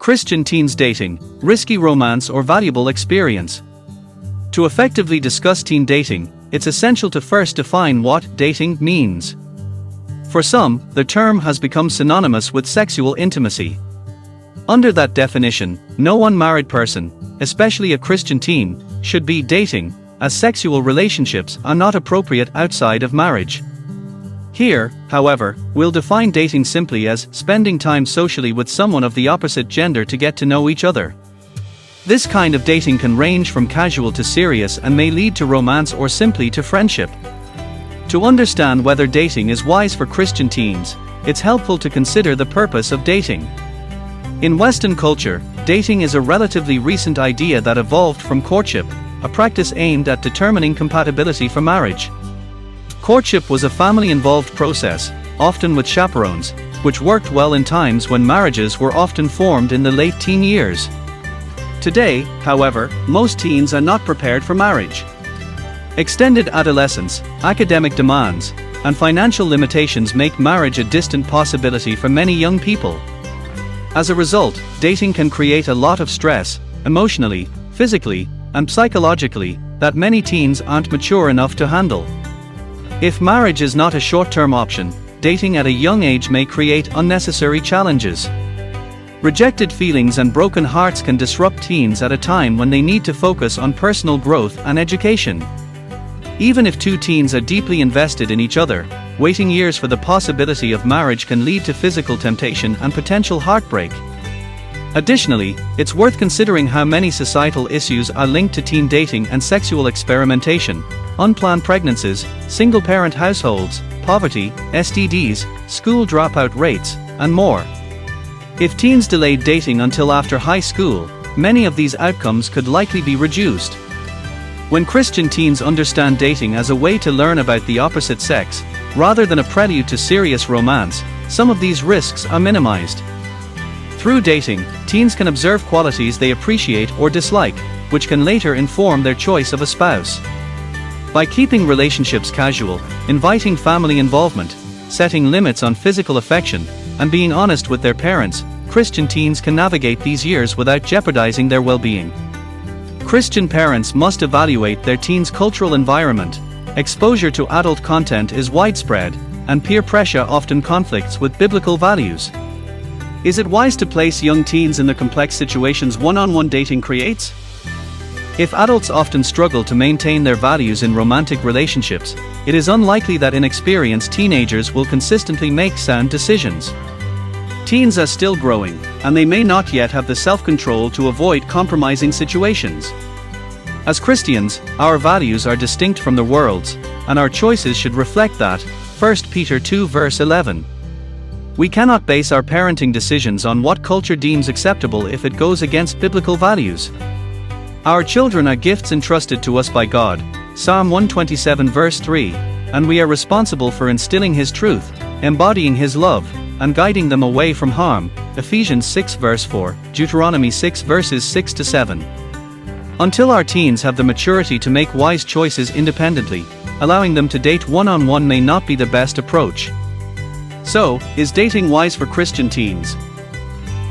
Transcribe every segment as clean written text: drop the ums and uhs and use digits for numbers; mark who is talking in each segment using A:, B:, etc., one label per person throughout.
A: Christian teens dating, risky romance or valuable experience. To effectively discuss teen dating, it's essential to first define what dating means. For some, the term has become synonymous with sexual intimacy. Under that definition, no unmarried person, especially a Christian teen, should be dating, as sexual relationships are not appropriate outside of marriage. Here, however, we'll define dating simply as spending time socially with someone of the opposite gender to get to know each other. This kind of dating can range from casual to serious and may lead to romance or simply to friendship. To understand whether dating is wise for Christian teens, it's helpful to consider the purpose of dating. In Western culture, dating is a relatively recent idea that evolved from courtship, a practice aimed at determining compatibility for marriage. Courtship was a family-involved process, often with chaperones, which worked well in times when marriages were often formed in the late teen years. Today, however, most teens are not prepared for marriage. Extended adolescence, academic demands, and financial limitations make marriage a distant possibility for many young people. As a result, dating can create a lot of stress, emotionally, physically, and psychologically, that many teens aren't mature enough to handle. If marriage is not a short-term option, dating at a young age may create unnecessary challenges. Rejected feelings and broken hearts can disrupt teens at a time when they need to focus on personal growth and education. Even if two teens are deeply invested in each other, waiting years for the possibility of marriage can lead to physical temptation and potential heartbreak. Additionally, it's worth considering how many societal issues are linked to teen dating and sexual experimentation: unplanned pregnancies, single-parent households, poverty, STDs, school dropout rates, and more. If teens delayed dating until after high school, many of these outcomes could likely be reduced. When Christian teens understand dating as a way to learn about the opposite sex, rather than a prelude to serious romance, some of these risks are minimized. Through dating, teens can observe qualities they appreciate or dislike, which can later inform their choice of a spouse. By keeping relationships casual, inviting family involvement, setting limits on physical affection, and being honest with their parents, Christian teens can navigate these years without jeopardizing their well-being. Christian parents must evaluate their teens' cultural environment. Exposure to adult content is widespread, and peer pressure often conflicts with biblical values. Is it wise to place young teens in the complex situations one-on-one dating creates? If adults often struggle to maintain their values in romantic relationships, it is unlikely that inexperienced teenagers will consistently make sound decisions. Teens are still growing, and they may not yet have the self-control to avoid compromising situations. As Christians, our values are distinct from the world's, and our choices should reflect that. 1 Peter 2 verse 11. We cannot base our parenting decisions on what culture deems acceptable if it goes against biblical values. Our children are gifts entrusted to us by God, Psalm 127 verse 3, and we are responsible for instilling His truth, embodying His love, and guiding them away from harm, Ephesians 6 verse 4, Deuteronomy 6 verses 6 to 7. Until our teens have the maturity to make wise choices independently, allowing them to date one-on-one may not be the best approach. So, is dating wise for Christian teens?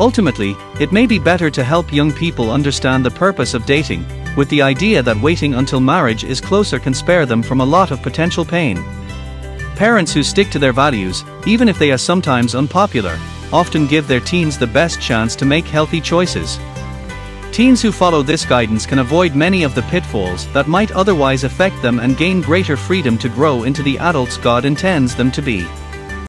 A: Ultimately, it may be better to help young people understand the purpose of dating, with the idea that waiting until marriage is closer can spare them from a lot of potential pain. Parents who stick to their values, even if they are sometimes unpopular, often give their teens the best chance to make healthy choices. Teens who follow this guidance can avoid many of the pitfalls that might otherwise affect them and gain greater freedom to grow into the adults God intends them to be.